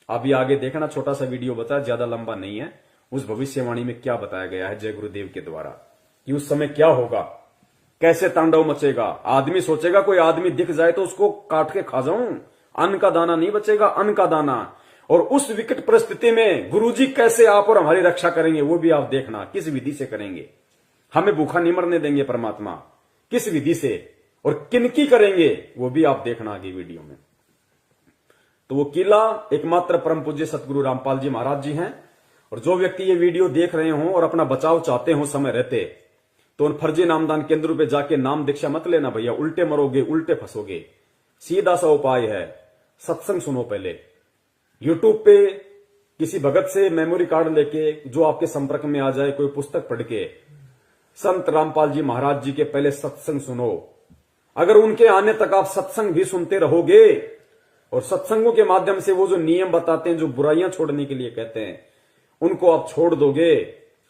आप ये आगे देखना, छोटा सा वीडियो बताया, ज्यादा लंबा नहीं है। उस भविष्यवाणी में क्या बताया गया है जय गुरुदेव के द्वारा कि उस समय क्या होगा, कैसे तांडव मचेगा। आदमी सोचेगा कोई आदमी दिख जाए तो उसको काट के खा जाऊं, अन्न का दाना नहीं बचेगा, अन्न का दाना। और उस विकट परिस्थिति में गुरुजी कैसे आप और हमारी रक्षा करेंगे वो भी आप देखना, किस विधि से करेंगे। हमें भूखा नहीं मरने देंगे परमात्मा, किस विधि से और किनकी करेंगे वो भी आप देखना आगे वीडियो में। तो वो किला एकमात्र परम पूज्य सतगुरु रामपाल जी महाराज जी हैं। और जो व्यक्ति ये वीडियो देख रहे हों और अपना बचाव चाहते हो समय रहते, तो उन फर्जी नामदान केंद्रों पे जाके नाम दीक्षा मत लेना भैया, उल्टे मरोगे, उल्टे फंसोगे। सीधा सा उपाय है, सत्संग सुनो पहले। यूट्यूब पे किसी भगत से मेमोरी कार्ड लेके जो आपके संपर्क में आ जाए, कोई पुस्तक पढ़ के संत रामपाल जी महाराज जी के पहले सत्संग सुनो। अगर उनके आने तक आप सत्संग भी सुनते रहोगे और सत्संगों के माध्यम से वो जो नियम बताते हैं, जो बुराइयां छोड़ने के लिए कहते हैं, उनको आप छोड़ दोगे,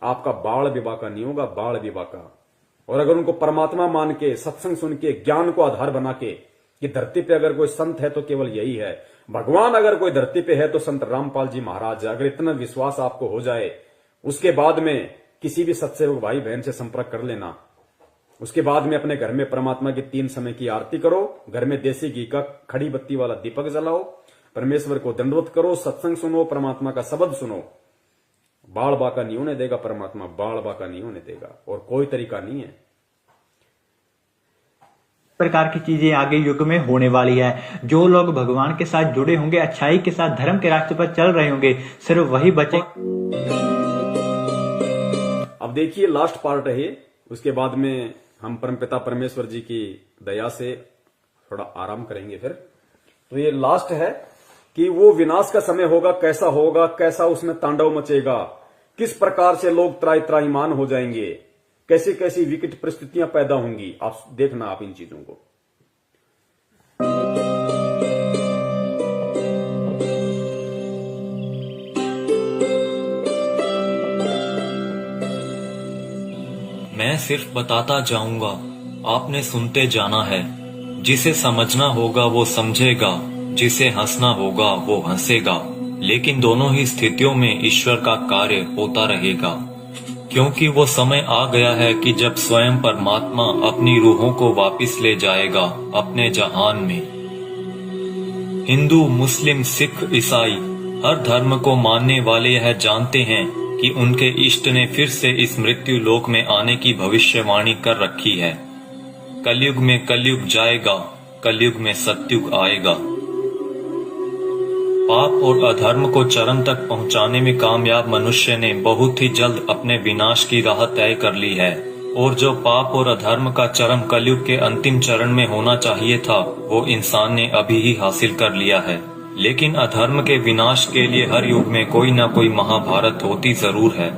आपका बाल विवाह का नहीं होगा, बाल विवाह का। और अगर उनको परमात्मा मान के, सत्संग सुन के, ज्ञान को आधार बना के कि धरती पे अगर कोई संत है तो केवल यही है, भगवान अगर कोई धरती पे है तो संत रामपाल जी महाराज है, अगर इतना विश्वास आपको हो जाए, उसके बाद में किसी भी सत्सेवक भाई बहन से संपर्क कर लेना। उसके बाद में अपने घर में परमात्मा की 3 समय की आरती करो, घर में देसी घी का खड़ी बत्ती वाला दीपक जलाओ, परमेश्वर को दंडवत करो, सत्संग सुनो, परमात्मा का शब्द सुनो। बाल बाका नहीं होने देगा परमात्मा, बाल बाका नहीं होने देगा, और कोई तरीका नहीं है। प्रकार की चीजें आगे युग में होने वाली है। जो लोग भगवान के साथ जुड़े होंगे, अच्छाई के साथ धर्म के रास्ते पर चल रहे होंगे, सिर्फ वही बचे। अब देखिए लास्ट पार्ट है, उसके बाद में हम परमपिता परमेश्वर जी की दया से थोड़ा आराम करेंगे फिर। तो ये लास्ट है कि वो विनाश का समय होगा, कैसा होगा, कैसा उसमें तांडव मचेगा, किस प्रकार से लोग त्राही त्राहीमान हो जाएंगे, कैसी कैसी विकट परिस्थितियां पैदा होंगी। आप देखना आप इन चीजों को। मैं सिर्फ बताता जाऊंगा, आपने सुनते जाना है। जिसे समझना होगा वो समझेगा, जिसे हंसना होगा वो हंसेगा। लेकिन दोनों ही स्थितियों में ईश्वर का कार्य होता रहेगा, क्योंकि वो समय आ गया है कि जब स्वयं परमात्मा अपनी रूहों को वापस ले जाएगा अपने जहान में। हिंदू, मुस्लिम, सिख, ईसाई हर धर्म को मानने वाले यह जानते हैं कि उनके इष्ट ने फिर से इस मृत्यु लोक में आने की भविष्यवाणी कर रखी है। कलयुग में कलयुग जाएगा, कलयुग में सतयुग आएगा। पाप और अधर्म को चरम तक पहुंचाने में कामयाब मनुष्य ने बहुत ही जल्द अपने विनाश की राह तय कर ली है, और जो पाप और अधर्म का चरम कलयुग के अंतिम चरण में होना चाहिए था, वो इंसान ने अभी ही हासिल कर लिया है। लेकिन अधर्म के विनाश के लिए हर युग में कोई न कोई महाभारत होती जरूर है।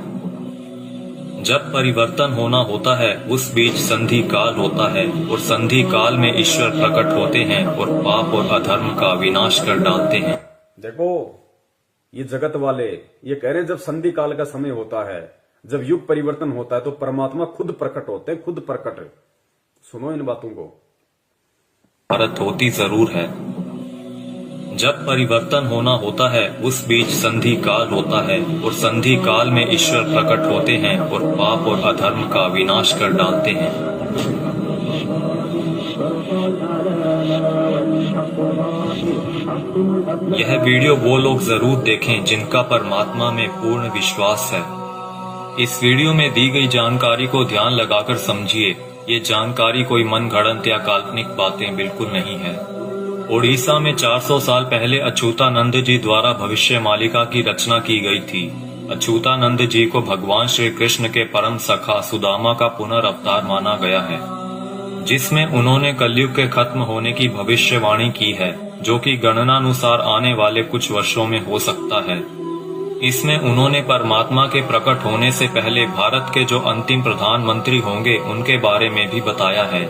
जब परिवर्तन होना होता है उस बीच संधि काल होता है, और संधि काल में ईश्वर प्रकट होते हैं और पाप और अधर्म का विनाश कर डालते हैं। देखो ये जगत वाले ये कह रहे हैं जब संधि काल का समय होता है, जब युग परिवर्तन होता है, तो परमात्मा खुद प्रकट होते हैं, खुद प्रकट। सुनो इन बातों को। भारत होती जरूर है। जब परिवर्तन होना होता है उस बीच संधि काल होता है, और संधि काल में ईश्वर प्रकट होते हैं और पाप और अधर्म का विनाश कर डालते हैं। यह वीडियो वो लोग जरूर देखें जिनका परमात्मा में पूर्ण विश्वास है। इस वीडियो में दी गई जानकारी को ध्यान लगाकर समझिए। ये जानकारी कोई मनगढ़ंत या काल्पनिक बातें बिल्कुल नहीं है। ओडिशा में 400 साल पहले अच्युतानंद जी द्वारा भविष्य मालिका की रचना की गई थी। अच्युतानंद जी को भगवान श्री कृष्ण के परम सखा सुदामा का पुनर्अवतार माना गया है, जिसमें उन्होंने कलयुग के खत्म होने की भविष्यवाणी की है, जो कि गणनानुसार आने वाले कुछ वर्षों में हो सकता है। इसमें उन्होंने परमात्मा के प्रकट होने से पहले भारत के जो अंतिम प्रधानमंत्री होंगे उनके बारे में भी बताया है,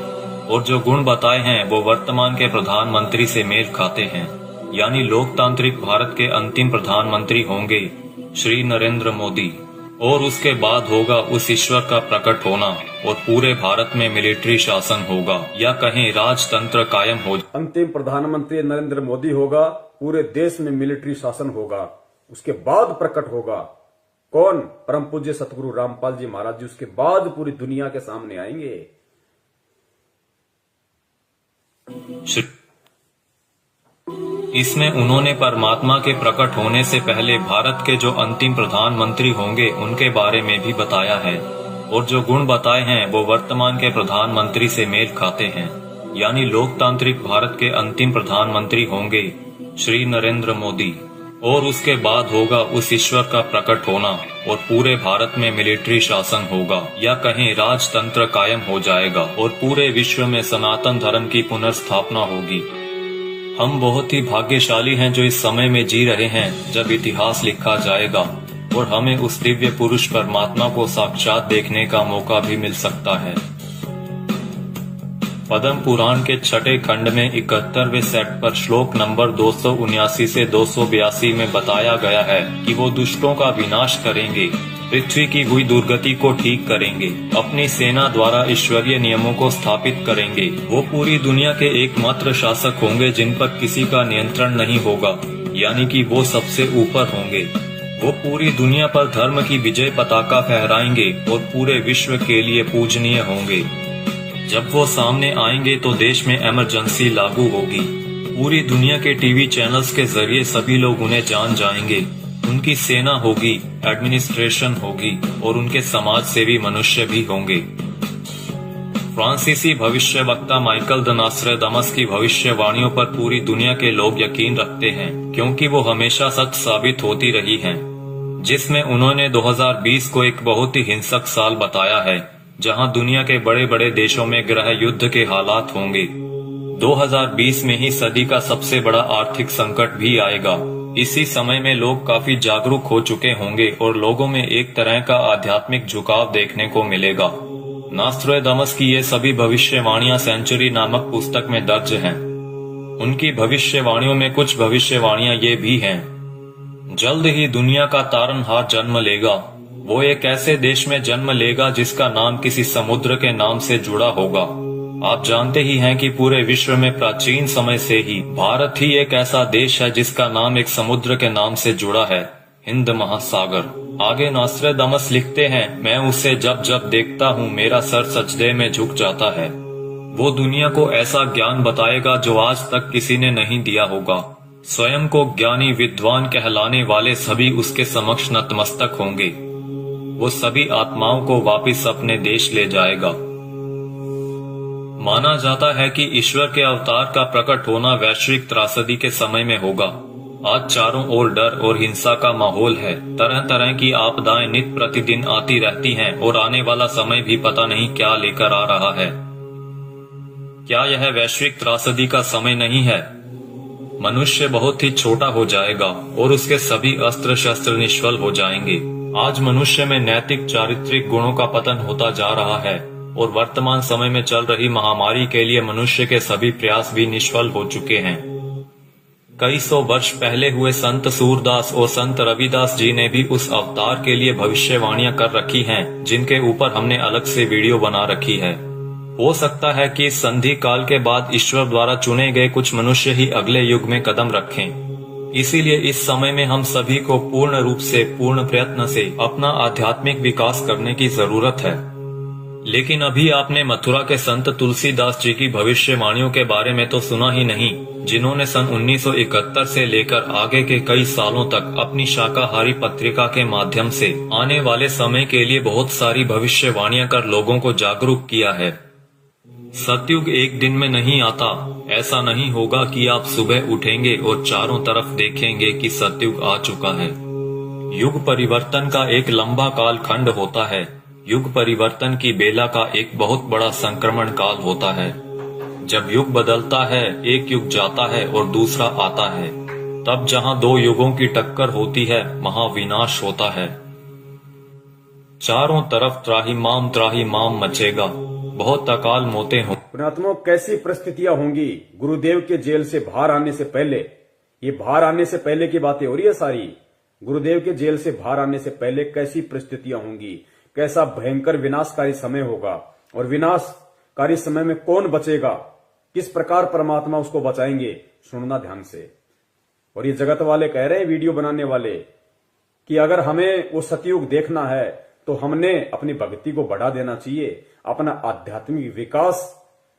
और जो गुण बताए हैं वो वर्तमान के प्रधानमंत्री से मेल खाते हैं। यानी लोकतांत्रिक भारत के अंतिम प्रधानमंत्री होंगे श्री नरेंद्र मोदी, और उसके बाद होगा उस ईश्वर का प्रकट होना, और पूरे भारत में मिलिट्री शासन होगा, या कहें राजतंत्र कायम हो। अंतिम प्रधानमंत्री नरेंद्र मोदी होगा, पूरे देश में मिलिट्री शासन होगा, उसके बाद प्रकट होगा कौन? परम पूज्य सतगुरु रामपाल जी महाराज जी उसके बाद पूरी दुनिया के सामने आएंगे। इसमें उन्होंने परमात्मा के प्रकट होने से पहले भारत के जो अंतिम प्रधानमंत्री होंगे उनके बारे में भी बताया है, और जो गुण बताए हैं वो वर्तमान के प्रधानमंत्री से मेल खाते हैं। यानी लोकतांत्रिक भारत के अंतिम प्रधानमंत्री होंगे श्री नरेंद्र मोदी, और उसके बाद होगा उस ईश्वर का प्रकट होना और पूरे भारत में मिलिट्री शासन होगा, या कहें राजतंत्र कायम हो जाएगा और पूरे विश्व में सनातन धर्म की पुनर्स्थापना होगी। हम बहुत ही भाग्यशाली हैं जो इस समय में जी रहे हैं जब इतिहास लिखा जाएगा और हमें उस दिव्य पुरुष परमात्मा को साक्षात देखने का मौका भी मिल सकता है। पद्म पुराण के छठे खंड में 71वें सेट पर श्लोक नंबर 279 से 282 में बताया गया है कि वो दुष्टों का विनाश करेंगे, पृथ्वी की हुई दुर्गति को ठीक करेंगे, अपनी सेना द्वारा ईश्वरीय नियमों को स्थापित करेंगे। वो पूरी दुनिया के एकमात्र शासक होंगे जिन पर किसी का नियंत्रण नहीं होगा, यानी कि वो सबसे ऊपर होंगे। वो पूरी दुनिया पर धर्म की विजय पताका फहराएंगे और पूरे विश्व के लिए पूजनीय होंगे। जब वो सामने आएंगे तो देश में इमरजेंसी लागू होगी। पूरी दुनिया के टीवी चैनल्स के जरिए सभी लोग उन्हें जान जाएंगे। उनकी सेना होगी, एडमिनिस्ट्रेशन होगी और उनके समाज सेवी मनुष्य भी होंगे। फ्रांसीसी भविष्यवक्ता माइकल द नॉस्ट्रेडामस की भविष्यवाणियों पर पूरी दुनिया के लोग यकीन रखते हैं, क्योंकि वो हमेशा सच साबित होती रही हैं। जिसमें उन्होंने 2020 को एक बहुत ही हिंसक साल बताया है, जहां दुनिया के बड़े बड़े देशों में गृह युद्ध के हालात होंगे। 2020 में ही सदी का सबसे बड़ा आर्थिक संकट भी आएगा। इसी समय में लोग काफी जागरूक हो चुके होंगे और लोगों में एक तरह का आध्यात्मिक झुकाव देखने को मिलेगा। नॉस्ट्रेडामस की ये सभी भविष्यवाणियां सेंचुरी नामक पुस्तक में दर्ज हैं। उनकी भविष्यवाणियों में कुछ भविष्यवाणियां ये भी हैं। जल्द ही दुनिया का तारनहार जन्म लेगा। वो एक ऐसे देश में जन्म लेगा जिसका नाम किसी समुद्र के नाम से जुड़ा होगा। आप जानते ही हैं कि पूरे विश्व में प्राचीन समय से ही भारत ही एक ऐसा देश है जिसका नाम एक समुद्र के नाम से जुड़ा है, हिंद महासागर। आगे नॉस्ट्रेडामस लिखते हैं, मैं उसे जब जब देखता हूँ मेरा सर सजदे में झुक जाता है। वो दुनिया को ऐसा ज्ञान बताएगा जो आज तक किसी ने नहीं दिया होगा। स्वयं को ज्ञानी विद्वान कहलाने वाले सभी उसके समक्ष नतमस्तक होंगे। वो सभी आत्माओं को वापस अपने देश ले जाएगा। माना जाता है कि ईश्वर के अवतार का प्रकट होना वैश्विक त्रासदी के समय में होगा। आज चारों ओर डर और हिंसा का माहौल है। तरह तरह की आपदाएं नित प्रतिदिन आती रहती हैं और आने वाला समय भी पता नहीं क्या लेकर आ रहा है। क्या यह वैश्विक त्रासदी का समय नहीं है? मनुष्य बहुत ही छोटा हो जाएगा और उसके सभी अस्त्र शस्त्र निष्फल हो जाएंगे। आज मनुष्य में नैतिक चारित्रिक गुणों का पतन होता जा रहा है और वर्तमान समय में चल रही महामारी के लिए मनुष्य के सभी प्रयास भी निष्फल हो चुके हैं। कई सौ वर्ष पहले हुए संत सूरदास और संत रविदास जी ने भी उस अवतार के लिए भविष्यवाणियां कर रखी हैं, जिनके ऊपर हमने अलग से वीडियो बना रखी है। हो सकता है कि इस संधि काल के बाद ईश्वर द्वारा चुने गए कुछ मनुष्य ही अगले युग में कदम रखें। इसीलिए इस समय में हम सभी को पूर्ण रूप से, पूर्ण प्रयत्न से अपना आध्यात्मिक विकास करने की जरूरत है। लेकिन अभी आपने मथुरा के संत तुलसीदास जी की भविष्यवाणियों के बारे में तो सुना ही नहीं, जिन्होंने सन 1971 से लेकर आगे के कई सालों तक अपनी शाकाहारी पत्रिका के माध्यम से आने वाले समय के लिए बहुत सारी भविष्यवाणियां कर लोगों को जागरूक किया है। सतयुग एक दिन में नहीं आता। ऐसा नहीं होगा कि आप सुबह उठेंगे और चारों तरफ देखेंगे कि सतयुग आ चुका है। युग परिवर्तन का एक लंबा काल खंड होता है। युग परिवर्तन की बेला का एक बहुत बड़ा संक्रमण काल होता है। जब युग बदलता है, एक युग जाता है और दूसरा आता है। तब जहां दो युगों की टक्कर होती है, महाविनाश होता है। चारों तरफ त्राहिमाम मचेगा। बहुत अकाल मौतें हों। पुण्यात्माओं, कैसी परिस्थितियां होंगी गुरुदेव के जेल से बाहर आने से पहले? ये बाहर आने से पहले की बातें हो रही है सारी। गुरुदेव के जेल से बाहर आने से पहले कैसी परिस्थितियां होंगी, कैसा भयंकर विनाशकारी समय होगा, और विनाशकारी समय में कौन बचेगा, किस प्रकार परमात्मा उसको बचाएंगे, सुनना ध्यान से। और ये जगत वाले कह रहे हैं, वीडियो बनाने वाले, कि अगर हमें वो सतयुग देखना है तो हमने अपनी भक्ति को बढ़ा देना चाहिए, अपना आध्यात्मिक विकास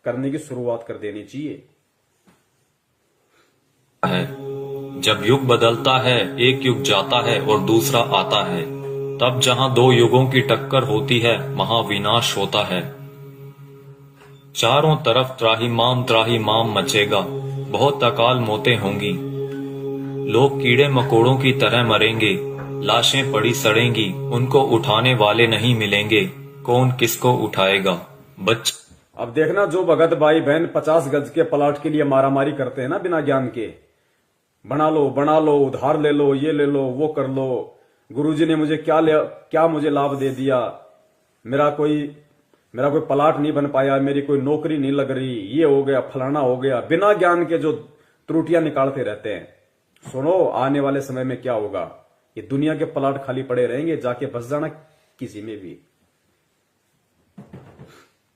करने की शुरुआत कर देनी चाहिए। है जब युग बदलता है, एक युग जाता है और दूसरा आता है, तब जहां दो युगों की टक्कर होती है वहां विनाश होता है। चारों तरफ त्राही माम मचेगा, बहुत अकाल मौतें होंगी, लोग कीड़े मकोड़ों की तरह मरेंगे, लाशें पड़ी सड़ेंगी, उनको उठाने वाले नहीं मिलेंगे, कौन किसको उठाएगा। अब देखना, जो भगत भाई बहन 50 गज के प्लाट के लिए मारामारी करते हैं ना बिना ज्ञान के, बना लो, उधार ले लो, ये ले लो, वो कर लो, गुरुजी ने मुझे क्या मुझे लाभ दे दिया, मेरा कोई प्लाट नहीं बन पाया, मेरी कोई नौकरी नहीं लग रही, ये हो गया, फलाना हो गया, बिना ज्ञान के जो त्रुटियां निकालते रहते हैं। सुनो, आने वाले समय में क्या होगा, ये दुनिया के प्लाट खाली पड़े रहेंगे, जाके बस जाना किसी में भी।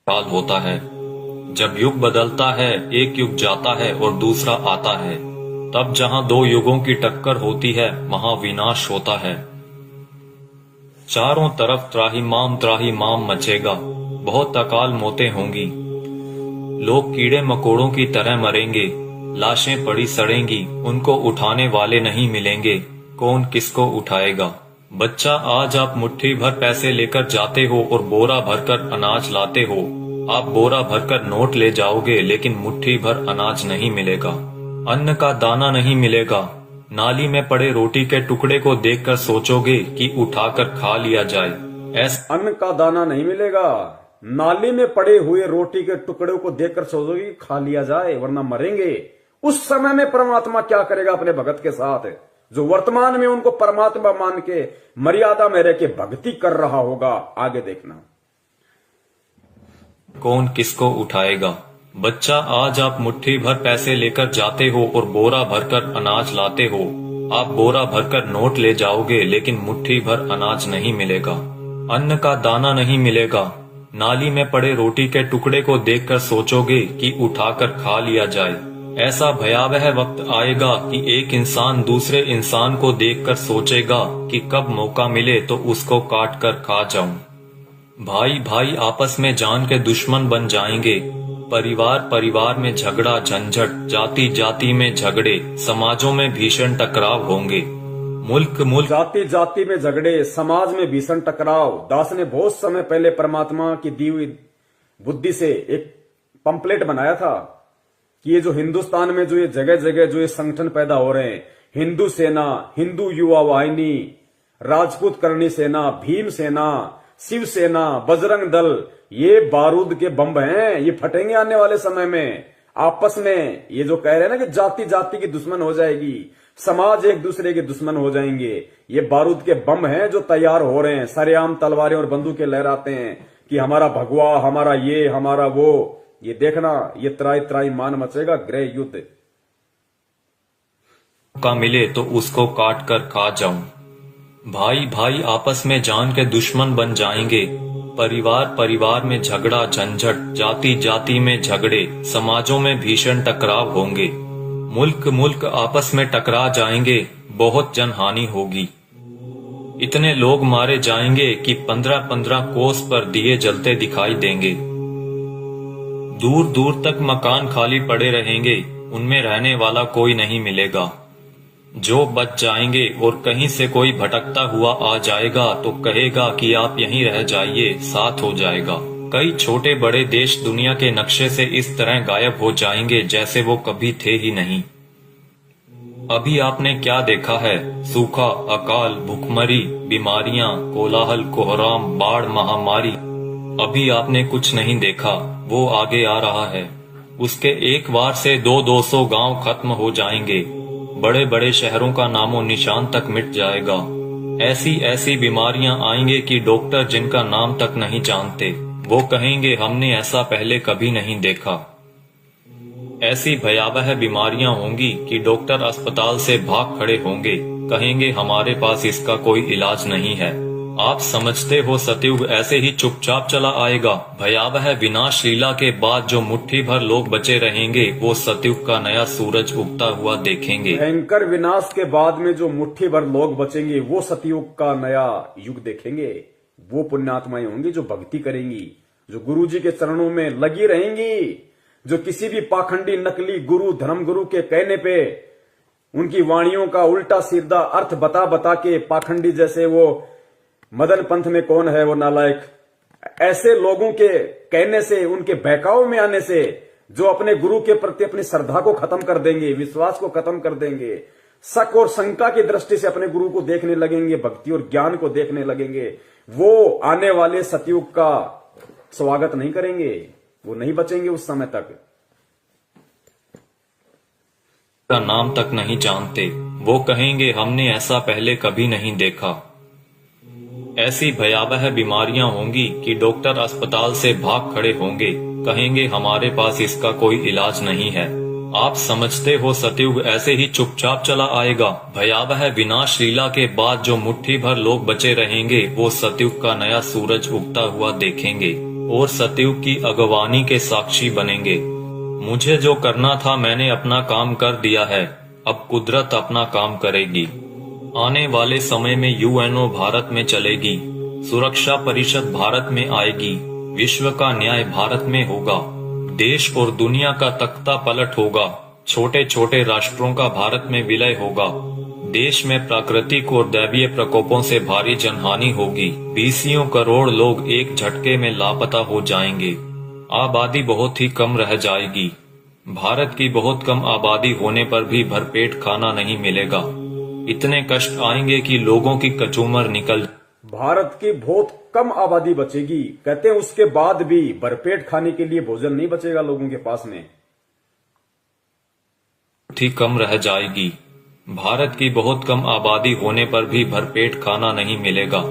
काल होता है जब युग बदलता है, एक युग जाता है और दूसरा आता है, तब जहां दो युगों की टक्कर होती है वहां विनाश होता है। चारों तरफ त्राही माम मचेगा, बहुत अकाल मौतें होंगी, लोग कीड़े मकोड़ों की तरह मरेंगे, लाशें पड़ी सड़ेंगी, उनको उठाने वाले नहीं मिलेंगे, कौन किसको उठाएगा। बच्चा, आज आप मुट्ठी भर पैसे लेकर जाते हो और बोरा भरकर अनाज लाते हो। आप बोरा भरकर नोट ले जाओगे लेकिन मुट्ठी भर अनाज नहीं मिलेगा, अन्न का दाना नहीं मिलेगा। नाली में पड़े रोटी के टुकड़े को देखकर सोचोगे कि उठाकर खा लिया जाए। अन्न का दाना नहीं मिलेगा, नाली में पड़े हुए रोटी के टुकड़े को देखकर सोचोगे कि खा लिया जाए, वरना मरेंगे। उस समय में परमात्मा क्या करेगा अपने भगत के साथ, जो वर्तमान में उनको परमात्मा मान के मर्यादा में रह के भक्ति कर रहा होगा। आगे देखना, कौन किसको उठाएगा। बच्चा, आज आप मुट्ठी भर पैसे लेकर जाते हो और बोरा भरकर अनाज लाते हो। आप बोरा भरकर नोट ले जाओगे लेकिन मुट्ठी भर अनाज नहीं मिलेगा, अन्न का दाना नहीं मिलेगा। नाली में पड़े रोटी के टुकड़े को देखकर सोचोगे कि उठाकर खा लिया जाए। ऐसा भयावह वक्त आएगा कि एक इंसान दूसरे इंसान को देखकर सोचेगा कि कब मौका मिले तो उसको काट कर खा जाऊं। भाई भाई आपस में जान के दुश्मन बन जाएंगे, परिवार में झगड़ा झंझट, जाति जाति में झगड़े, समाजों में भीषण टकराव होंगे। मुल्क जाति में झगड़े, समाज में भीषण टकराव। दास ने बहुत समय पहले परमात्मा की दी हुई बुद्धि से एक पंपलेट बनाया था कि ये जो हिंदुस्तान में जो ये जगह जगह जो ये संगठन पैदा हो रहे हैं, हिंदू सेना, हिंदू युवा वाहिनी, राजपूत करणी सेना, भीम सेना, शिवसेना, बजरंग दल, ये बारूद के बम हैं, ये फटेंगे आने वाले समय में। आपस में ये जो कह रहे हैं ना कि जाति जाति की दुश्मन हो जाएगी, समाज एक दूसरे के दुश्मन हो जाएंगे, ये बारूद के बम हैं जो तैयार हो रहे हैं। सरेआम तलवारें और बंदूकें लहराते हैं कि हमारा भगवा, हमारा ये, हमारा वो। ये देखना, ये त्राई मान मचेगा, गृह युद्ध। का मिले तो उसको काट कर खा जाऊं। भाई भाई आपस में जान के दुश्मन बन जाएंगे, परिवार में झगड़ा झंझट, जाति जाति में झगड़े, समाजों में भीषण टकराव होंगे। मुल्क आपस में टकरा जाएंगे, बहुत जनहानि होगी। इतने लोग मारे जाएंगे कि 15-15 कोस पर दिए जलते दिखाई देंगे। दूर दूर तक मकान खाली पड़े रहेंगे, उनमें रहने वाला कोई नहीं मिलेगा। जो बच जाएंगे और कहीं से कोई भटकता हुआ आ जाएगा तो कहेगा कि आप यहीं रह जाइए, साथ हो जाएगा। कई छोटे बड़े देश दुनिया के नक्शे से इस तरह गायब हो जाएंगे जैसे वो कभी थे ही नहीं। अभी आपने क्या देखा है? सूखा, अकाल, भुखमरी, बीमारियां, कोलाहल, कोहराम, बाढ़, महामारी। अभी आपने कुछ नहीं देखा, वो आगे आ रहा है। उसके एक वार से 200-200 गांव खत्म हो जाएंगे, बड़े बड़े शहरों का नामो निशान तक मिट जाएगा। ऐसी बीमारियां आएंगे कि डॉक्टर जिनका नाम तक नहीं जानते, वो कहेंगे हमने ऐसा पहले कभी नहीं देखा। ऐसी भयावह बीमारियां होंगी कि डॉक्टर अस्पताल से भाग खड़े होंगे, कहेंगे हमारे पास इसका कोई इलाज नहीं है। आप समझते हो सतयुग ऐसे ही चुपचाप चला आएगा? भयावह विनाश लीला के बाद जो मुट्ठी भर लोग बचे रहेंगे वो सतयुग का नया सूरज उगता हुआ देखेंगे। भयंकर विनाश के बाद में जो मुट्ठी भर लोग बचेंगे वो सतयुग का नया युग देखेंगे। वो पुण्यात्माएं होंगी जो भक्ति करेंगी, जो गुरु जी के चरणों में लगी रहेंगी, जो किसी भी पाखंडी नकली गुरु धर्मगुरु के कहने पे उनकी वाणियों का उल्टा सीधा अर्थ बता बता के पाखंडी, जैसे वो मदन पंथ में कौन है वो नालायक, ऐसे लोगों के कहने से, उनके बहकाव में आने से जो अपने गुरु के प्रति अपनी श्रद्धा को खत्म कर देंगे, विश्वास को खत्म कर देंगे, शक और शंका की दृष्टि से अपने गुरु को देखने लगेंगे, भक्ति और ज्ञान को देखने लगेंगे, वो आने वाले सतयुग का स्वागत नहीं करेंगे, वो नहीं बचेंगे उस समय तक। का नाम तक नहीं जानते, वो कहेंगे हमने ऐसा पहले कभी नहीं देखा। ऐसी भयावह बीमारियां होंगी कि डॉक्टर अस्पताल से भाग खड़े होंगे, कहेंगे हमारे पास इसका कोई इलाज नहीं है। आप समझते हो सतयुग ऐसे ही चुपचाप चला आएगा? भयावह विनाश लीला के बाद जो मुट्ठी भर लोग बचे रहेंगे वो सतयुग का नया सूरज उगता हुआ देखेंगे और सतयुग की अगवानी के साक्षी बनेंगे। मुझे जो करना था मैंने अपना काम कर दिया है, अब कुदरत अपना काम करेगी। आने वाले समय में यूएनओ भारत में चलेगी, सुरक्षा परिषद भारत में आएगी, विश्व का न्याय भारत में होगा, देश और दुनिया का तख्ता पलट होगा, छोटे छोटे राष्ट्रों का भारत में विलय होगा, देश में प्राकृतिक और दैवीय प्रकोपों से भारी जनहानि होगी, 20 करोड़ लोग एक झटके में लापता हो जाएंगे, आबादी बहुत ही कम रह जाएगी। भारत की बहुत कम आबादी होने पर भी भरपेट खाना नहीं मिलेगा, इतने कष्ट आएंगे कि लोगों की कचूमर निकल। भारत की बहुत कम आबादी बचेगी, कहते हैं उसके बाद भी भरपेट खाने के लिए भोजन नहीं बचेगा लोगों के पास में, ही कम रह जाएगी। भारत की बहुत कम आबादी होने पर भी भरपेट खाना नहीं मिलेगा,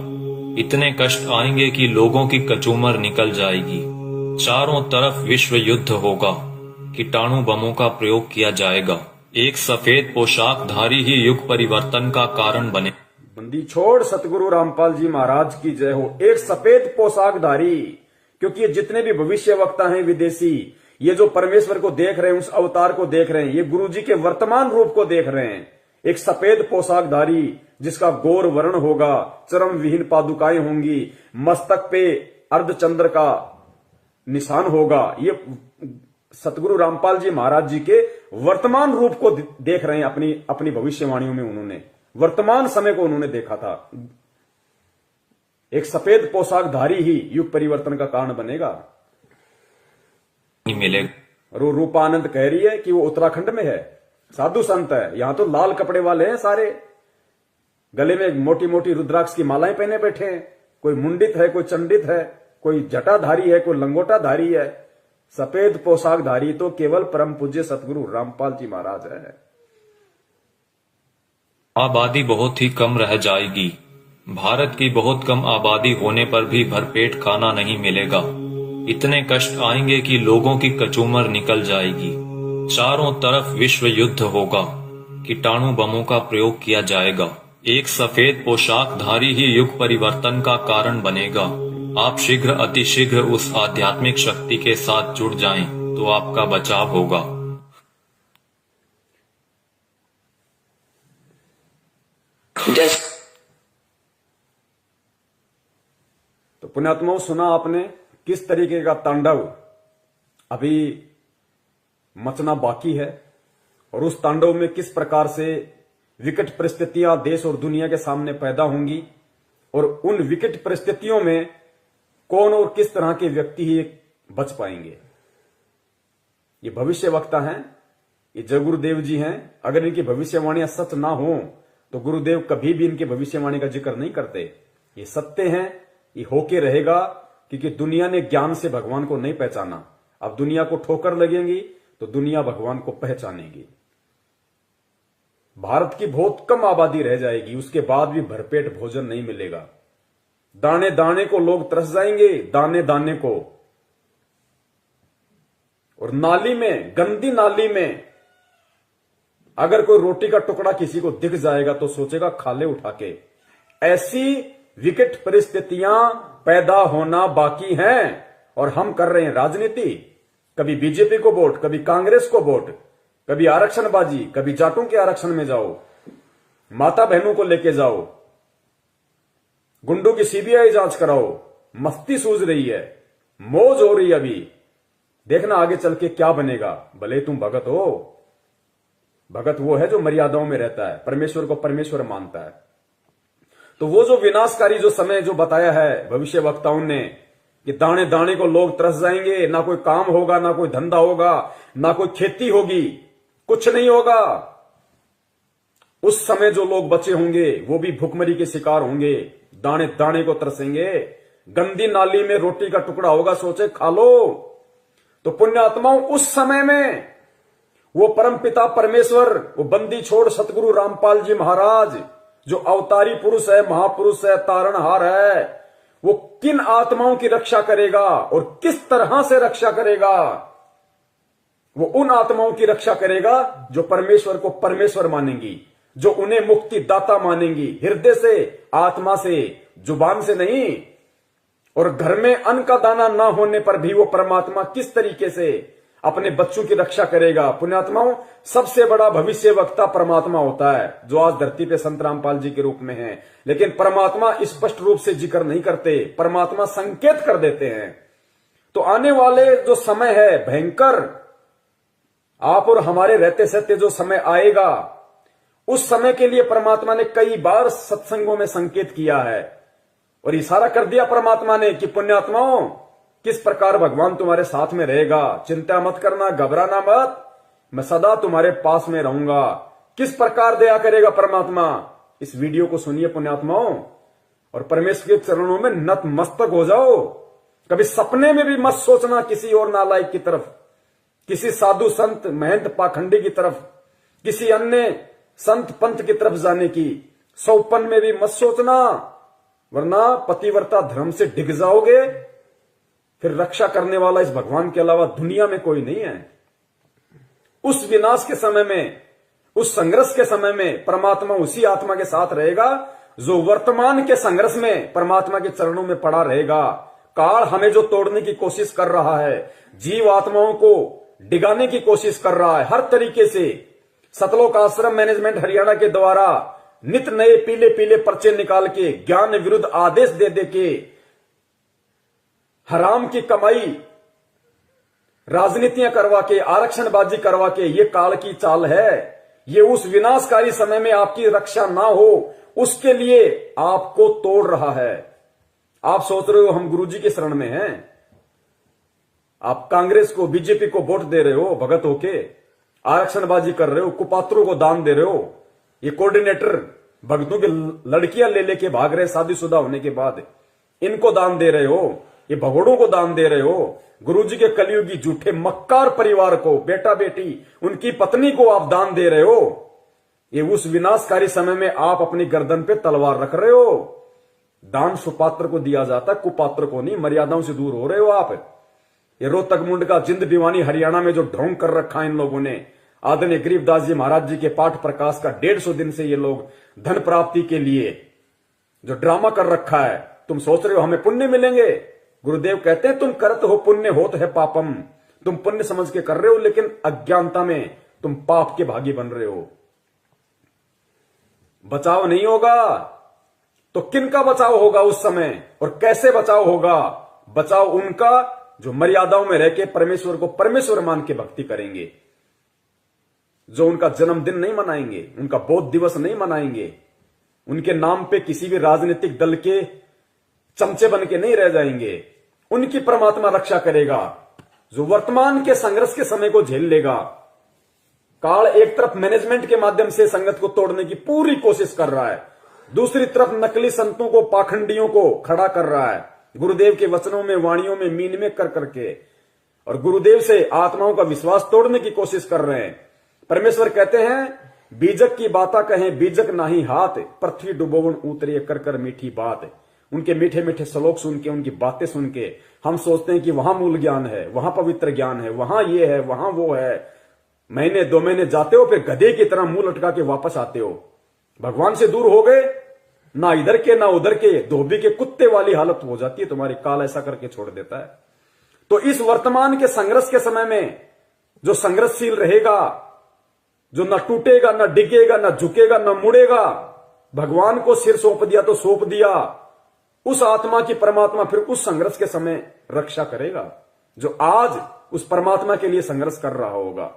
इतने कष्ट आएंगे कि लोगों की कचूमर निकल जाएगी। चारों तरफ विश्व युद्ध होगा, कीटाणु बमों का प्रयोग किया जाएगा, एक सफेद पोशाकधारी ही युग परिवर्तन का कारण बने। बंदी छोड़ सतगुरु रामपाल जी महाराज की जय हो। एक सफेद पोशाकधारी, क्योंकि ये जितने भी भविष्य वक्ता हैं विदेशी, ये जो परमेश्वर को देख रहे हैं, उस अवतार को देख रहे हैं, ये गुरु जी के वर्तमान रूप को देख रहे हैं। एक सफेद पोशाकधारी जिसका गौर वर्ण होगा, चरम विहीन पादुकाएं होंगी, मस्तक पे अर्धचंद्र का निशान होगा, ये सतगुरु रामपाल जी महाराज जी के वर्तमान रूप को देख रहे हैं। अपनी भविष्यवाणियों में उन्होंने वर्तमान समय को उन्होंने देखा था। एक सफेद पोशाकधारी ही युग परिवर्तन का कारण बनेगा। मिलेगा। और वो रूपानंद कह रही है कि वो उत्तराखंड में है, साधु संत है, यहां तो लाल कपड़े वाले हैं सारे, गले में मोटी मोटी रुद्राक्ष की मालाएं पहने बैठे हैं, कोई मुंडित है, कोई चंडित है, कोई जटाधारी है, कोई लंगोटाधारी है। सफेद पोशाकधारी तो केवल परम पूज्य सतगुरु रामपाल जी महाराज है। आबादी बहुत ही कम रह जाएगी। भारत की बहुत कम आबादी होने पर भी भरपेट खाना नहीं मिलेगा, इतने कष्ट आएंगे कि लोगों की कचूमर निकल जाएगी। चारों तरफ विश्व युद्ध होगा, कीटाणु बमों का प्रयोग किया जाएगा, एक सफेद पोशाकधारी ही युग परिवर्तन का कारण बनेगा। आप शीघ्र अतिशीघ्र उस आध्यात्मिक शक्ति के साथ जुड़ जाएं तो आपका बचाव होगा। तो पुण्यात्माओं, सुना आपने किस तरीके का तांडव अभी मचना बाकी है, और उस तांडव में किस प्रकार से विकट परिस्थितियां देश और दुनिया के सामने पैदा होंगी, और उन विकट परिस्थितियों में कौन और किस तरह के व्यक्ति ही बच पाएंगे। ये भविष्य वक्ता हैं, ये जय गुरुदेव जी हैं। अगर इनकी भविष्यवाणियां सच ना हो तो गुरुदेव कभी भी इनकी भविष्यवाणी का जिक्र नहीं करते। ये सत्य हैं, ये होके रहेगा, क्योंकि दुनिया ने ज्ञान से भगवान को नहीं पहचाना। अब दुनिया को ठोकर लगेंगी तो दुनिया भगवान को पहचानेगी। भारत की बहुत कम आबादी रह जाएगी, उसके बाद भी भरपेट भोजन नहीं मिलेगा। दाने दाने को लोग तरस जाएंगे, दाने दाने को। और नाली में, गंदी नाली में अगर कोई रोटी का टुकड़ा किसी को दिख जाएगा तो सोचेगा खा ले उठा के। ऐसी विकट परिस्थितियां पैदा होना बाकी हैं और हम कर रहे हैं राजनीति। कभी बीजेपी को वोट, कभी कांग्रेस को वोट, कभी आरक्षणबाजी, कभी जाटों के आरक्षण में जाओ, माता बहनों को लेके जाओ, गुंडों की सीबीआई जांच कराओ। मस्ती सूझ रही है, मौज हो रही है। अभी देखना आगे चल के क्या बनेगा। भले तुम भगत हो, भगत वो है जो मर्यादाओं में रहता है, परमेश्वर को परमेश्वर मानता है। तो वो जो विनाशकारी जो समय जो बताया है भविष्य वक्ताओं ने कि दाने दाने को लोग तरस जाएंगे, ना कोई काम होगा, ना कोई धंधा होगा, ना कोई खेती होगी, कुछ नहीं होगा। उस समय जो लोग बचे होंगे वो भी भुखमरी के शिकार होंगे, दाने दाने को तरसेंगे। गंदी नाली में रोटी का टुकड़ा होगा, सोचे खा लो। तो पुण्यात्माओं, उस समय में वो परमपिता परमेश्वर, वो बंदी छोड़ सतगुरु रामपाल जी महाराज जो अवतारी पुरुष है, महापुरुष है, तारणहार है, वो किन आत्माओं की रक्षा करेगा और किस तरह से रक्षा करेगा। वो उन आत्माओं की रक्षा करेगा जो परमेश्वर को परमेश्वर मानेंगी, जो उन्हें मुक्ति दाता मानेंगी, हृदय से, आत्मा से, जुबान से नहीं। और घर में अन्न का दाना ना होने पर भी वो परमात्मा किस तरीके से अपने बच्चों की रक्षा करेगा। पुण्यात्माओं, सबसे बड़ा भविष्य वक्ता परमात्मा होता है जो आज धरती पे संत रामपाल जी के रूप में है। लेकिन परमात्मा स्पष्ट रूप से जिक्र नहीं करते, परमात्मा संकेत कर देते हैं। तो आने वाले जो समय है भयंकर, आप और हमारे रहते सहते जो समय आएगा, उस समय के लिए परमात्मा ने कई बार सत्संगों में संकेत किया है और इशारा कर दिया परमात्मा ने कि पुण्यात्माओं, किस प्रकार भगवान तुम्हारे साथ में रहेगा, चिंता मत करना, घबराना मत, मैं सदा तुम्हारे पास में रहूंगा। किस प्रकार दया करेगा परमात्मा, इस वीडियो को सुनिए पुण्यात्माओं और परमेश्वर के चरणों में नतमस्तक हो जाओ। कभी सपने में भी मत सोचना किसी और नालायक की तरफ, किसी साधु संत महंत पाखंडी की तरफ, किसी अन्य संत पंथ की तरफ जाने की सौपन में भी मत सोचना, वरना पतिव्रता धर्म से डिग जाओगे। फिर रक्षा करने वाला इस भगवान के अलावा दुनिया में कोई नहीं है। उस विनाश के समय में, उस संघर्ष के समय में परमात्मा उसी आत्मा के साथ रहेगा जो वर्तमान के संघर्ष में परमात्मा के चरणों में पड़ा रहेगा। काल हमें जो तोड़ने की कोशिश कर रहा है, जीव आत्माओं को डिगाने की कोशिश कर रहा है हर तरीके से, सतलोक आश्रम मैनेजमेंट हरियाणा के द्वारा नित नए पीले पीले पर्चे निकाल के ज्ञान विरुद्ध आदेश दे दे के हराम की कमाई, राजनीतियां करवा के, आरक्षणबाजी करवा के, ये काल की चाल है। ये उस विनाशकारी समय में आपकी रक्षा ना हो उसके लिए आपको तोड़ रहा है। आप सोच रहे हो हम गुरुजी के शरण में हैं, आप कांग्रेस को, बीजेपी को वोट दे रहे हो, भगत होके आरक्षणबाजी कर रहे हो, कुपात्रों को दान दे रहे हो। ये कोऑर्डिनेटर भक्तों की लड़कियां ले लेके भाग रहे शादीशुदा होने के बाद, इनको दान दे रहे हो, ये भगोड़ों को दान दे रहे हो। गुरुजी के कलयुगी झूठे मक्कार परिवार को, बेटा बेटी, उनकी पत्नी को आप दान दे रहे हो। ये उस विनाशकारी समय में आप अपनी गर्दन पे तलवार रख रहे हो। दान सुपात्र को दिया जाता, कुपात्र को नहीं। मर्यादाओं से दूर हो रहे हो आप। ये रोहतक मुंड का जिंद दीवानी हरियाणा में जो ढोंग कर रखा है इन लोगों ने, आदरणीय गरीबदास जी महाराज जी के पाठ प्रकाश का 150 दिन से ये लोग धन प्राप्ति के लिए जो ड्रामा कर रखा है। तुम सोच रहे हो हमें पुण्य मिलेंगे। गुरुदेव कहते हैं तुम करत हो पुण्य होत है पापम। तुम पुण्य समझ के कर रहे हो, लेकिन अज्ञानता में तुम पाप के भागी बन रहे हो। बचाव नहीं होगा तो किनका बचाव होगा उस समय, और कैसे बचाव होगा? बचाव उनका जो मर्यादाओं में रह के परमेश्वर को परमेश्वर मान के भक्ति करेंगे, जो उनका जन्मदिन नहीं मनाएंगे, उनका बौद्ध दिवस नहीं मनाएंगे, उनके नाम पे किसी भी राजनीतिक दल के चमचे बन के नहीं रह जाएंगे। उनकी परमात्मा रक्षा करेगा जो वर्तमान के संघर्ष के समय को झेल लेगा। काल एक तरफ मैनेजमेंट के माध्यम से संगत को तोड़ने की पूरी कोशिश कर रहा है, दूसरी तरफ नकली संतों को, पाखंडियों को खड़ा कर रहा है गुरुदेव के वचनों में, वाणियों में मीन में कर करके, और गुरुदेव से आत्माओं का विश्वास तोड़ने की कोशिश कर रहे हैं। परमेश्वर कहते हैं बीजक की बाता कहें बीजक नाही हाथ, पृथ्वी डुबोवन उतरे कर कर मीठी बात। उनके मीठे मीठे श्लोक सुन के, उनकी बातें सुन के हम सोचते हैं कि वहां मूल ज्ञान है, वहां पवित्र ज्ञान है, वहां ये है, वहां वो है। महीने 2 महीने जाते हो, फिर गधे की तरह मुंह लटका के वापस आते हो। भगवान से दूर हो गए ना इधर के ना उधर के, धोबी के कुत्ते वाली हालत हो जाती है तुम्हारी। काल ऐसा करके छोड़ देता है। तो इस वर्तमान के संघर्ष के समय में जो संघर्षशील रहेगा, जो न टूटेगा, न डिगेगा, न झुकेगा, न मुड़ेगा, भगवान को सिर सौंप दिया तो सौंप दिया, उस आत्मा की परमात्मा फिर उस संघर्ष के समय रक्षा करेगा, जो आज उस परमात्मा के लिए संघर्ष कर रहा होगा।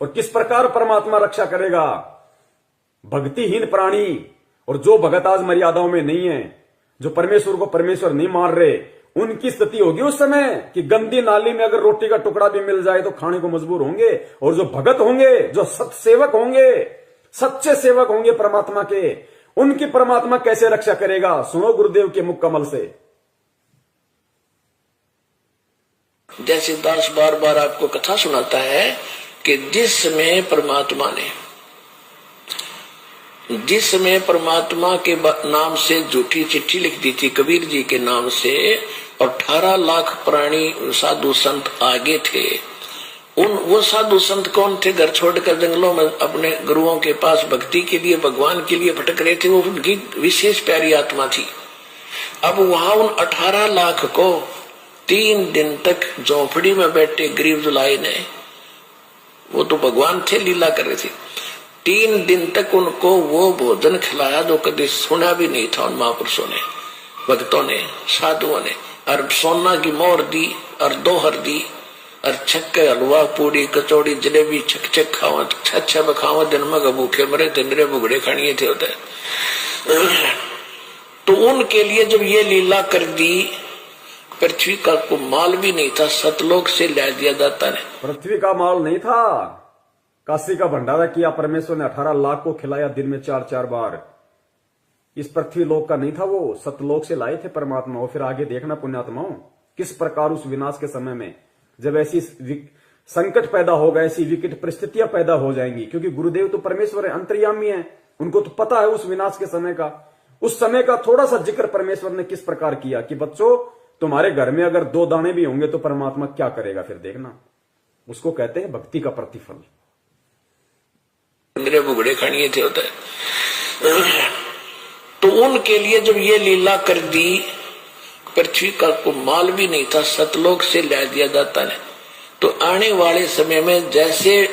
और किस प्रकार परमात्मा रक्षा करेगा? भक्तिहीन प्राणी और जो भगत आज मर्यादाओं में नहीं है, जो परमेश्वर को परमेश्वर नहीं मान रहे, उनकी स्थिति होगी उस समय कि गंदी नाली में अगर रोटी का टुकड़ा भी मिल जाए तो खाने को मजबूर होंगे। और जो भगत होंगे, जो सत्सेवक होंगे, सच्चे सेवक होंगे परमात्मा के, उनकी परमात्मा कैसे रक्षा करेगा? सुनो गुरुदेव के मुख कमल से। जैसे दास बार बार आपको कथा सुनाता है कि जिस समय परमात्मा के नाम से झूठी चिट्ठी लिख दी थी कबीर जी के नाम से, और 18 लाख प्राणी साधु संत आगे थे। वो साधु संत कौन थे? घर छोड़कर जंगलों में अपने गुरुओं के पास भक्ति के लिए, भगवान के लिए भटक रहे थे। वो उनकी विशेष प्यारी आत्मा थी। अब वहां उन 18 लाख को 3 दिन तक झोंपड़ी में बैठे गरीब जुलाई ने, वो तो भगवान थे, लीला कर रहे थे, 3 दिन तक उनको वो भोजन खिलाया जो कभी सुना भी नहीं था उन महापुरुषों ने, भक्तों ने, साधुओं ने। और सोना की मोहर दी और दोहर दी और छक्के हलवा पूरी कचौड़ी जलेबी छक खावा, छह बखावा दिन में भूखे मरे थे, मेरे बुगड़े खानिए थे होते। तो उनके लिए जब ये लीला कर दी, पृथ्वी का को माल भी नहीं था, सतलोक से ला दिया जाता है। पृथ्वी का माल नहीं था, काशी का भंडारा किया परमेश्वर ने, 18 लाख को खिलाया दिन में 4-4 बार। इस पृथ्वी लोक का नहीं था, वो सतलोक से लाए थे परमात्मा। और फिर आगे देखना पुण्यात्माओं, किस प्रकार उस विनाश के समय में जब ऐसी संकट पैदा होगा, ऐसी विकट परिस्थितियां पैदा हो जाएंगी, क्योंकि गुरुदेव तो परमेश्वर है, अंतर्यामी है, उनको तो पता है उस विनाश के समय का। उस समय का थोड़ा सा जिक्र परमेश्वर ने किस प्रकार किया कि बच्चों, तुम्हारे घर में अगर 2 दाने भी होंगे तो परमात्मा क्या करेगा, फिर देखना। उसको कहते हैं भक्ति का प्रतिफल। मेरे बुगड़े खानिए थे होता है। तो उनके लिए जब ये लीला कर दी, पृथ्वी का को माल भी नहीं था, सतलोक से ला दिया जाता है। तो आने वाले समय में जैसे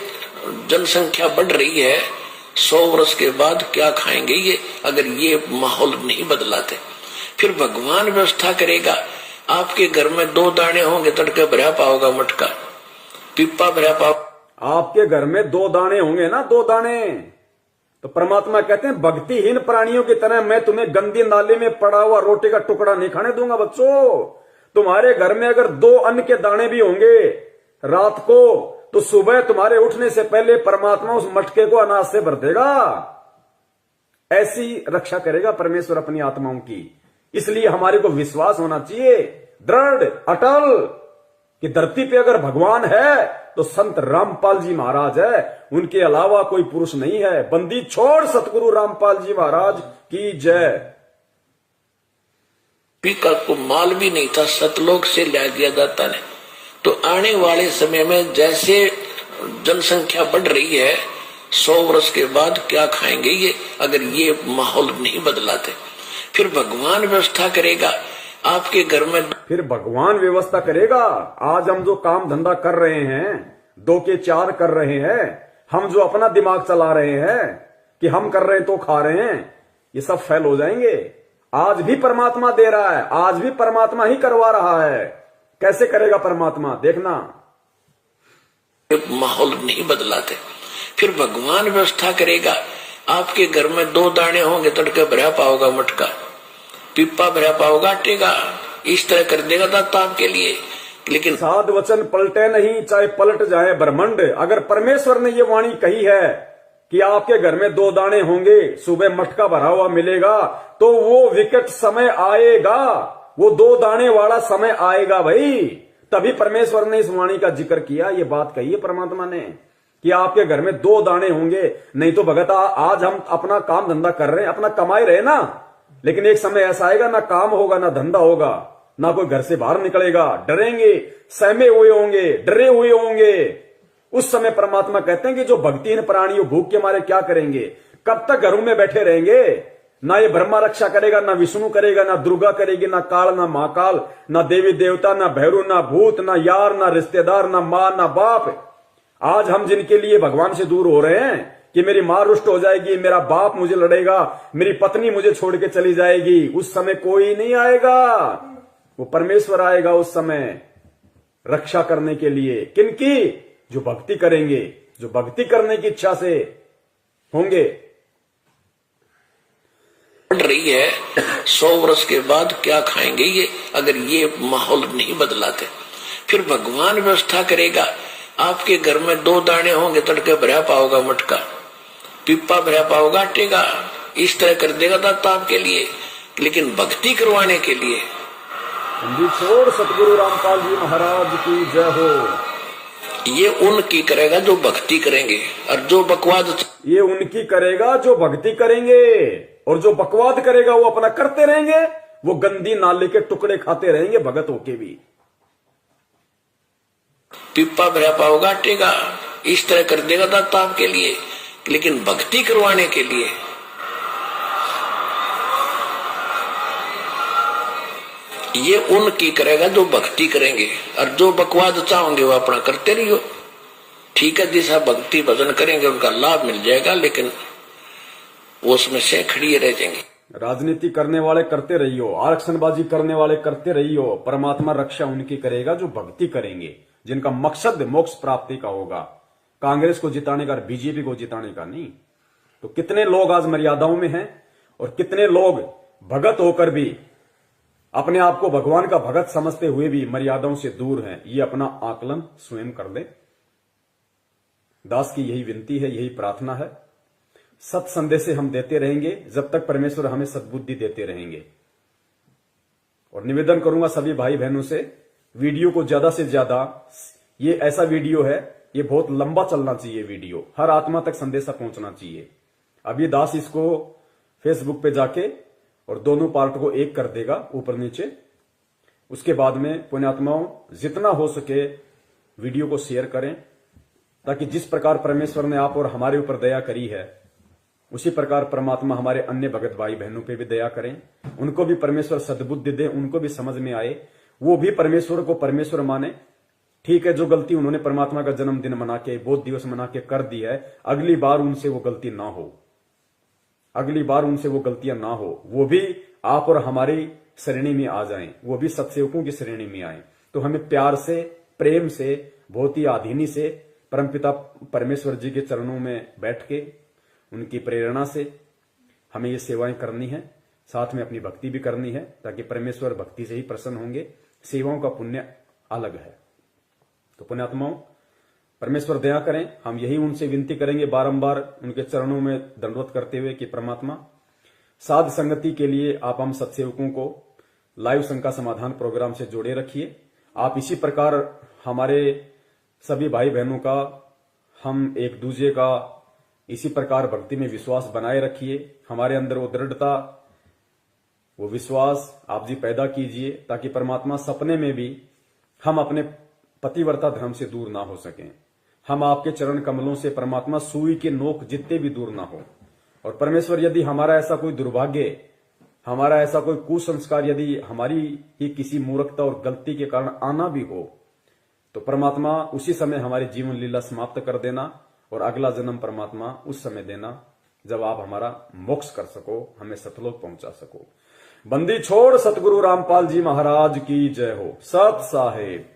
जनसंख्या बढ़ रही है, 100 वर्ष के बाद क्या खाएंगे ये, अगर ये माहौल नहीं बदलाते? फिर भगवान व्यवस्था करेगा। आपके घर में 2 दाने होंगे, तड़के भरा पाओगा मटका, पिप्पा भरा पाओ। आपके घर में 2 दाने होंगे ना, 2 दाने, तो परमात्मा कहते हैं भक्तिहीन प्राणियों की तरह मैं तुम्हें गंदी नाली में पड़ा हुआ रोटी का टुकड़ा नहीं खाने दूंगा। बच्चों, तुम्हारे घर में अगर 2 अन्न के दाने भी होंगे रात को, तो सुबह तुम्हारे उठने से पहले परमात्मा उस मटके को अनाज से भर देगा। ऐसी रक्षा करेगा परमेश्वर अपनी आत्माओं की। इसलिए हमारे को विश्वास होना चाहिए दृढ़, अटल, कि धरती पे अगर भगवान है तो संत रामपाल जी महाराज है, उनके अलावा कोई पुरुष नहीं है। बंदी छोड़ सतगुरु रामपाल जी महाराज की जय। पीका को माल भी नहीं था, सतलोक से ला दिया जाता है। तो आने वाले समय में जैसे जनसंख्या बढ़ रही है, 100 वर्ष के बाद क्या खाएंगे ये, अगर ये माहौल नहीं बदलाते? फिर भगवान व्यवस्था करेगा। आपके घर में फिर भगवान व्यवस्था करेगा। आज हम जो काम धंधा कर रहे हैं, 2 के 4 कर रहे हैं, हम जो अपना दिमाग चला रहे हैं कि हम कर रहे हैं तो खा रहे हैं, ये सब फेल हो जाएंगे। आज भी परमात्मा दे रहा है, आज भी परमात्मा ही करवा रहा है। कैसे करेगा परमात्मा, देखना। माहौल नहीं बदलाते, फिर भगवान व्यवस्था करेगा। आपके घर में 2 दाने होंगे, तड़के भरा पाओगा मटका, पिप्पा भरा पाओगा आटे का, इस तरह कर देगा दाता आपके लिए। लेकिन साध वचन पलटे नहीं, चाहे पलट जाए ब्रह्मांड। अगर परमेश्वर ने ये वाणी कही है कि आपके घर में 2 दाने होंगे, सुबह मटका भरा हुआ मिलेगा, तो वो विकट समय आएगा, वो 2 दाने वाला समय आएगा भाई। तभी परमेश्वर ने इस वाणी का जिक्र किया, ये बात कही है परमात्मा ने कि आपके घर में 2 दाने होंगे। नहीं तो भगत, आज हम अपना काम धंधा कर रहे हैं, अपना कमाई रहे ना, लेकिन एक समय ऐसा आएगा ना काम होगा, ना धंधा होगा, ना कोई घर से बाहर निकलेगा, डरेंगे, सहमे हुए होंगे, डरे हुए होंगे। उस समय परमात्मा कहते हैं कि जो भक्तिहीन प्राणी भूख के मारे क्या करेंगे, कब तक घरों में बैठे रहेंगे, ना ये ब्रह्मा रक्षा करेगा, ना विष्णु करेगा, ना दुर्गा करेगी, ना काल, ना महाकाल, ना देवी देवता, ना भैरू, ना भूत, ना यार, ना रिश्तेदार, ना मां, ना बाप। आज हम जिनके लिए भगवान से दूर हो रहे हैं कि मेरी मां रुष्ट हो जाएगी, मेरा बाप मुझे लड़ेगा, मेरी पत्नी मुझे छोड़ के चली जाएगी, उस समय कोई नहीं आएगा, वो परमेश्वर आएगा उस समय रक्षा करने के लिए। किनकी? जो भक्ति करेंगे, जो भक्ति करने की इच्छा से होंगे। बढ़ रही है 100 वर्ष के बाद क्या खाएंगे ये, अगर ये माहौल नहीं बदलाते। फिर भगवान व्यवस्था करेगा। आपके घर में 2 दाने होंगे, तड़के भरा पाओगा मटका, पिप्पा भरा पाओगा आटे का, इस तरह कर देगा दाता आपके लिए। लेकिन भक्ति करवाने के लिए छोड़ सतगुरु रामपाल जी महाराज की जय हो। ये उनकी करेगा जो भक्ति करेंगे, और जो बकवाद ये उनकी करेगा जो भक्ति करेंगे, और जो बकवाद करेगा वो अपना करते रहेंगे, वो गंदी नाले के टुकड़े खाते रहेंगे भगत होके भी। पिप्पा भरा पाओगा आटे का, इस तरह कर देगा दाता आपके लिए। लेकिन भक्ति करवाने के लिए ये उनकी करेगा जो भक्ति करेंगे, और जो बकवाद चाहोगे वो अपना करते रहियो। ठीक है, जैसा भक्ति भजन करेंगे उनका लाभ मिल जाएगा, लेकिन वो उसमें से खड़ी रह जाएंगे। राजनीति करने वाले करते रहियो, आरक्षणबाजी करने वाले करते रहियो, परमात्मा रक्षा उनकी करेगा जो भक्ति करेंगे, जिनका मकसद मोक्ष प्राप्ति का होगा, कांग्रेस को जिताने का, बीजेपी को जिताने का नहीं। तो कितने लोग आज मर्यादाओं में हैं, और कितने लोग भगत होकर भी अपने आप को भगवान का भगत समझते हुए भी मर्यादाओं से दूर हैं। ये अपना आकलन स्वयं कर ले। दास की यही विनती है, यही प्रार्थना है। सत संदेश हम देते रहेंगे जब तक परमेश्वर हमें सद्बुद्धि देते रहेंगे। और निवेदन करूंगा सभी भाई बहनों से, वीडियो को ज्यादा से ज्यादा, ये ऐसा वीडियो है, ये बहुत लंबा चलना चाहिए वीडियो, हर आत्मा तक संदेशा पहुंचना चाहिए। अभी दास इसको फेसबुक पे जाके और दोनों पार्ट को एक कर देगा ऊपर नीचे। उसके बाद में पुण्यात्माओं जितना हो सके वीडियो को शेयर करें, ताकि जिस प्रकार परमेश्वर ने आप और हमारे ऊपर दया करी है, उसी प्रकार परमात्मा हमारे अन्य भगत भाई बहनों पे भी दया करें, उनको भी परमेश्वर सद्बुद्धि दे, उनको भी समझ में आए, वो भी परमेश्वर को परमेश्वर माने। ठीक है, जो गलती उन्होंने परमात्मा का जन्मदिन मना के, बोध दिवस मना के कर दी है, अगली बार उनसे वो गलती ना हो, अगली बार उनसे वो गलतियां ना हो, वो भी आप और हमारी श्रेणी में आ जाएं, वो भी सत्सेवकों की श्रेणी में आए। तो हमें प्यार से, प्रेम से, बहुत ही आधीनी से परमपिता परमेश्वर जी के चरणों में बैठ के उनकी प्रेरणा से हमें ये सेवाएं करनी है, साथ में अपनी भक्ति भी करनी है, ताकि परमेश्वर भक्ति से ही प्रसन्न होंगे। सेवाओं का पुण्य अलग है। तो पुण्यात्माओं परमेश्वर दया करें, हम यही उनसे विनती करेंगे बारंबार उनके चरणों में दंडवत करते हुए कि परमात्मा साध संगति के लिए आप हम सत्सेवकों को लाइव शंका समाधान प्रोग्राम से जोड़े रखिए। आप इसी प्रकार हमारे सभी भाई बहनों का, हम एक दूसरे का इसी प्रकार भक्ति में विश्वास बनाए रखिए। हमारे अंदर वो दृढ़ता, वो विश्वास आप जी पैदा कीजिए, ताकि परमात्मा सपने में भी हम अपने पतिव्रता धर्म से दूर ना हो सकें। हम आपके चरण कमलों से परमात्मा सुई के नोक जितने भी दूर ना हो। और परमेश्वर यदि हमारा ऐसा कोई दुर्भाग्य, हमारा ऐसा कोई कुसंस्कार यदि हमारी ही किसी मूर्खता और गलती के कारण आना भी हो, तो परमात्मा उसी समय हमारी जीवन लीला समाप्त कर देना, और अगला जन्म परमात्मा उस समय देना जब आप हमारा मोक्ष कर सको, हमें सतलोक पहुंचा सको। बंदी छोड़ सतगुरु रामपाल जी महाराज की जय हो। सत साहेब।